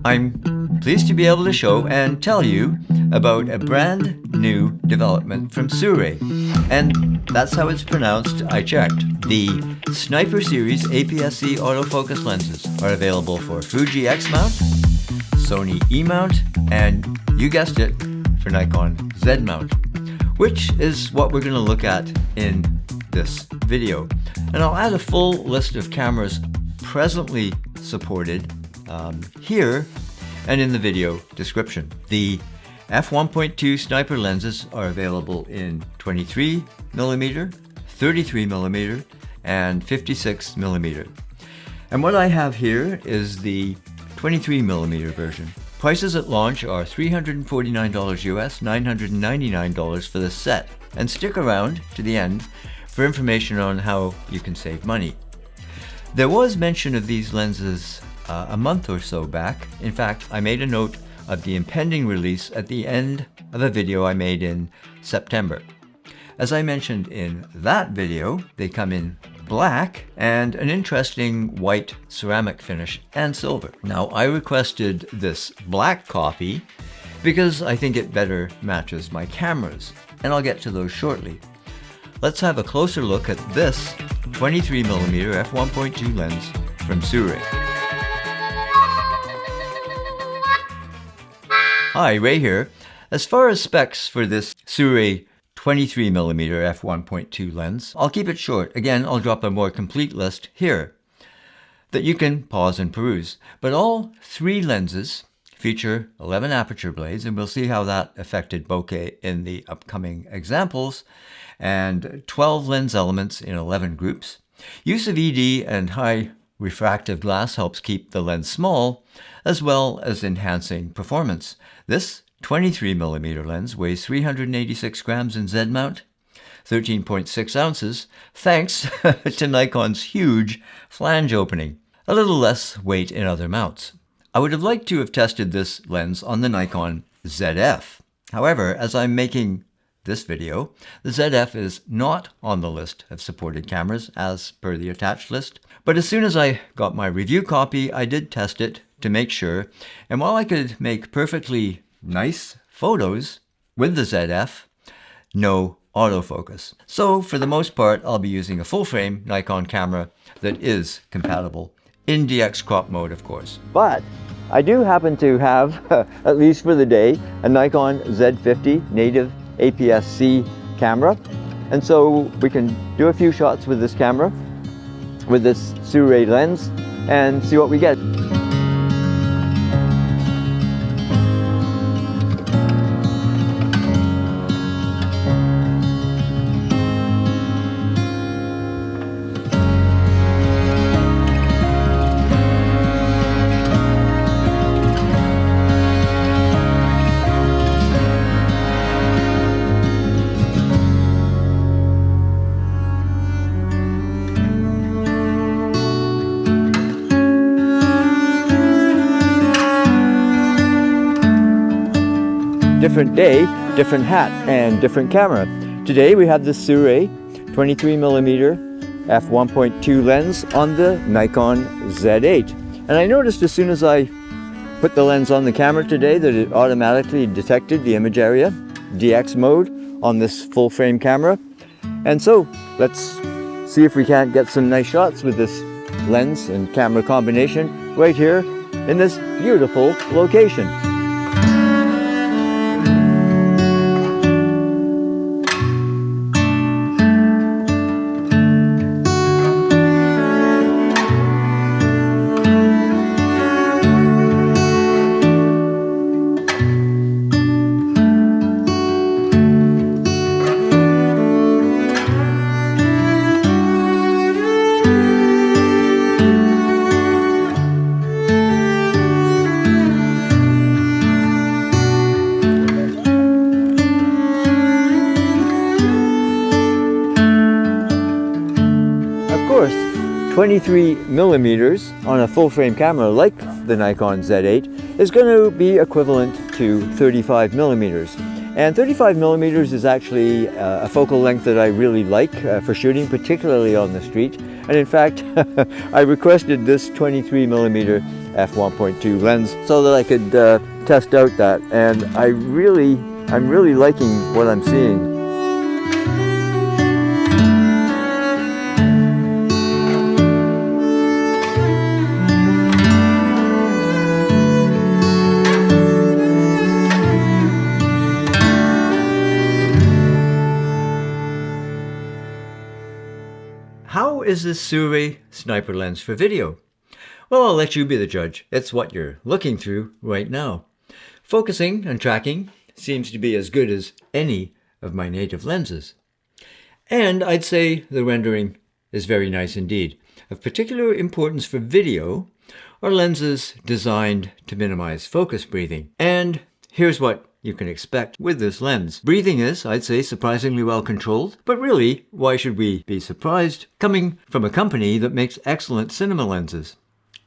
I'm pleased to be able to show and tell you about a brand new development from Sirui. And that's how it's pronounced, I checked. The Sniper Series APS-C autofocus lenses are available for Fuji X mount, Sony E mount, and you guessed it, for Nikon Z mount, which is what we're going to look at in this video. And I'll add a full list of cameras presently supported here and in the video description. The f1.2 sniper lenses are available in 23mm, 33mm, and 56mm. And what I have here is the 23mm version. Prices at launch are $349 US, $999 for the set. And stick around to the end for information on how you can save money. There was mention of these lenses a month or so back. In fact, I made a note of the impending release at the end of a video I made in September. As I mentioned in that video, they come in black and an interesting white ceramic finish and silver. Now, I requested this black copy because I think it better matches my cameras, and I'll get to those shortly. Let's have a closer look at this 23mm f1.2 lens from Sirui. Hi, Ray here. As far as specs for this Sirui 23mm f1.2 lens, I'll keep it short. Again, I'll drop a more complete list here that you can pause and peruse. But all three lenses feature 11 aperture blades, and we'll see how that affected bokeh in the upcoming examples, and 12 lens elements in 11 groups. Use of ED and high refractive glass helps keep the lens small, as well as enhancing performance. This 23mm lens weighs 386 grams in Z mount, 13.6 ounces, thanks to Nikon's huge flange opening. A little less weight in other mounts. I would have liked to have tested this lens on the Nikon ZF. However, as I'm making this video, the ZF is not on the list of supported cameras as per the attached list. But as soon as I got my review copy, I did test it to make sure. And while I could make perfectly nice photos with the ZF, no autofocus. So for the most part, I'll be using a full frame Nikon camera that is compatible in DX crop mode, of course. But I do happen to have, at least for the day, a Nikon Z50 native APS-C camera. And so we can do a few shots with this camera, with this Sirui lens, and see what we get. Different day, different hat, and different camera. Today we have the Sirui 23mm f1.2 lens on the Nikon Z8. And I noticed as soon as I put the lens on the camera today that it automatically detected the image area, DX mode, on this full frame camera. And so let's see if we can't get some nice shots with this lens and camera combination right here in this beautiful location. Of course, 23mm on a full frame camera like the Nikon Z8 is going to be equivalent to 35mm. And 35mm is actually a focal length that I really like for shooting, particularly on the street. And in fact, I requested this 23mm f1.2 lens so that I could test out that, and I'm really liking what I'm seeing. How is this Sirui Sniper lens for video? Well, I'll let you be the judge. It's what you're looking through right now. Focusing and tracking seems to be as good as any of my native lenses. And I'd say the rendering is very nice indeed. Of particular importance for video are lenses designed to minimize focus breathing. And here's what you can expect with this lens. Breathing is, I'd say, surprisingly well controlled, but really, why should we be surprised? Coming from a company that makes excellent cinema lenses,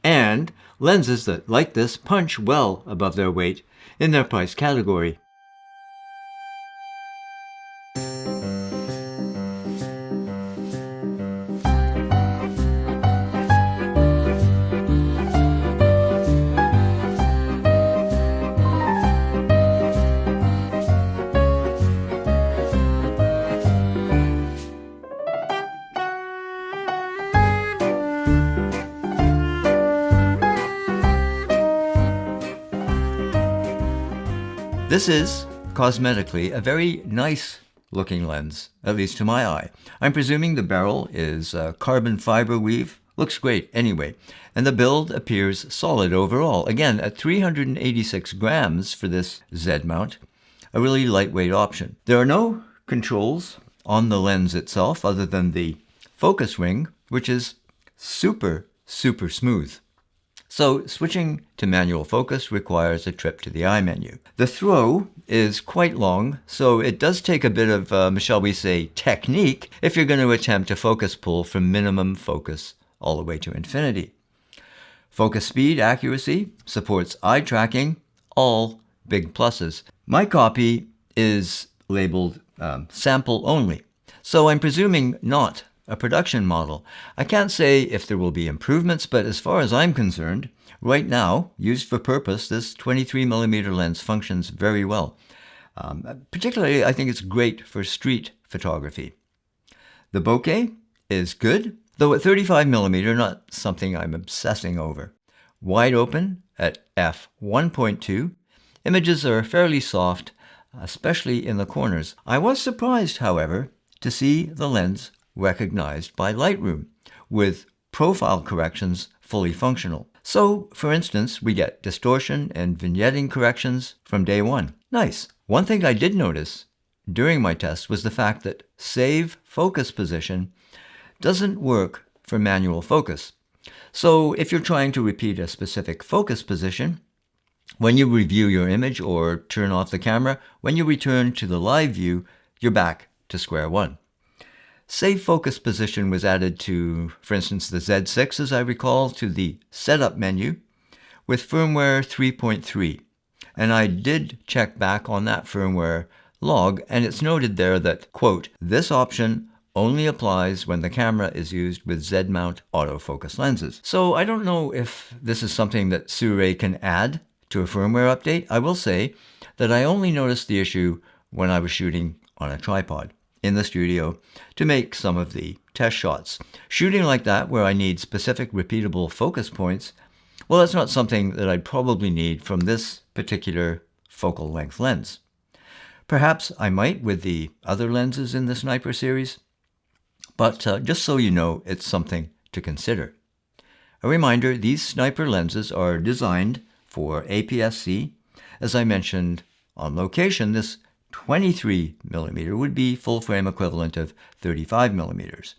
and lenses that, like this, punch well above their weight in their price category. This is, cosmetically, a very nice looking lens, at least to my eye. I'm presuming the barrel is carbon fiber weave. Looks great anyway. And the build appears solid overall. Again, at 386 grams for this Z mount, a really lightweight option. There are no controls on the lens itself other than the focus ring, which is super smooth. So switching to manual focus requires a trip to the eye menu. The throw is quite long, so it does take a bit of, shall we say, technique if you're going to attempt a focus pull from minimum focus all the way to infinity. Focus speed, accuracy, supports eye tracking, all big pluses. My copy is labeled sample only, so I'm presuming not a production model. I can't say if there will be improvements, but as far as I'm concerned, right now, used for purpose, this 23mm lens functions very well. Particularly, I think it's great for street photography. The bokeh is good, though at 35mm, not something I'm obsessing over. Wide open at f1.2, images are fairly soft, especially in the corners. I was surprised, however, to see the lens recognized by Lightroom, with profile corrections fully functional. So, for instance, we get distortion and vignetting corrections from day one. Nice. One thing I did notice during my test was the fact that save focus position doesn't work for manual focus. So if you're trying to repeat a specific focus position, when you review your image or turn off the camera, when you return to the live view, you're back to square one. Save focus position was added to, for instance, the Z6, as I recall, to the setup menu with firmware 3.3. And I did check back on that firmware log, and it's noted there that, quote, this option only applies when the camera is used with Z-mount autofocus lenses. So I don't know if this is something that Sirui can add to a firmware update. I will say that I only noticed the issue when I was shooting on a tripod in the studio to make some of the test shots. Shooting like that, where I need specific repeatable focus points, well, that's not something that I'd probably need from this particular focal length lens. Perhaps I might with the other lenses in the Sniper series, but just so you know, it's something to consider. A reminder, these Sniper lenses are designed for APS-C. As I mentioned, on location, this 23mm would be full frame equivalent of 35mm.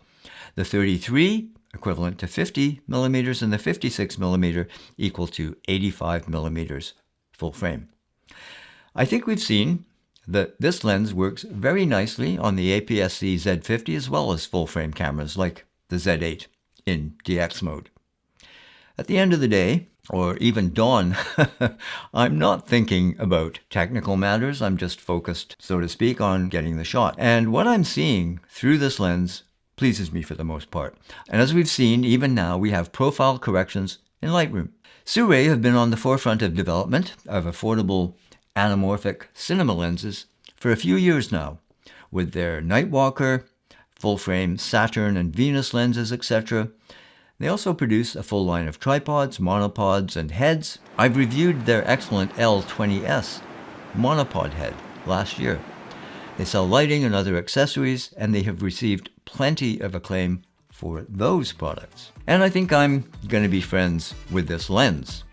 The 33 equivalent to 50mm, and the 56mm equal to 85mm full frame. I think we've seen that this lens works very nicely on the APS-C Z50 as well as full frame cameras like the Z8 in DX mode. At the end of the day, or even dawn, I'm not thinking about technical matters. I'm just focused, so to speak, on getting the shot. And what I'm seeing through this lens pleases me for the most part. And as we've seen, even now, we have profile corrections in Lightroom. Sirui have been on the forefront of development of affordable anamorphic cinema lenses for a few years now, with their Nightwalker, full-frame Saturn and Venus lenses, etc. They also produce a full line of tripods, monopods, and heads. I've reviewed their excellent L20S monopod head last year. They sell lighting and other accessories, and they have received plenty of acclaim for those products. And I think I'm going to be friends with this lens.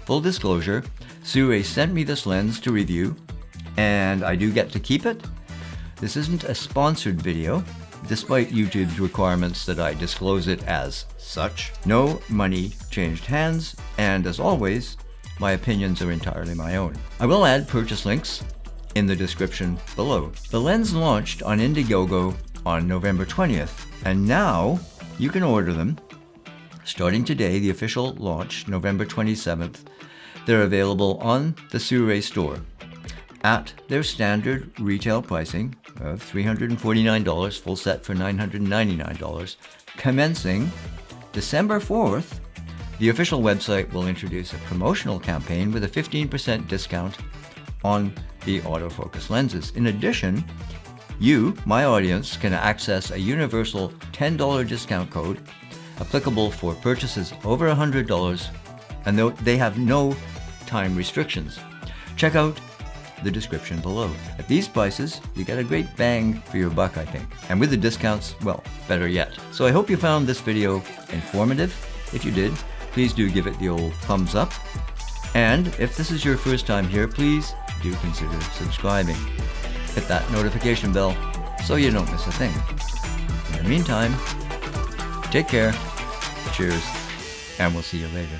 Full disclosure, Sirui sent me this lens to review, and I do get to keep it. This isn't a sponsored video, despite YouTube's requirements that I disclose it as such. No money changed hands, and as always, my opinions are entirely my own. I will add purchase links in the description below. The lens launched on Indiegogo on November 20th, and now you can order them. Starting today, the official launch, November 27th, they're available on the Sirui store at their standard retail pricing of $349, full set for $999. Commencing December 4th, the official website will introduce a promotional campaign with a 15% discount on the autofocus lenses. In addition, you, my audience, can access a universal $10 discount code applicable for purchases over $100, and they have no time restrictions. Check out the description below. At these prices, you get a great bang for your buck, I think. And with the discounts, well, better yet. So I hope you found this video informative. If you did, please do give it the old thumbs up. And if this is your first time here, please do consider subscribing. Hit that notification bell so you don't miss a thing. In the meantime, take care, cheers, and we'll see you later.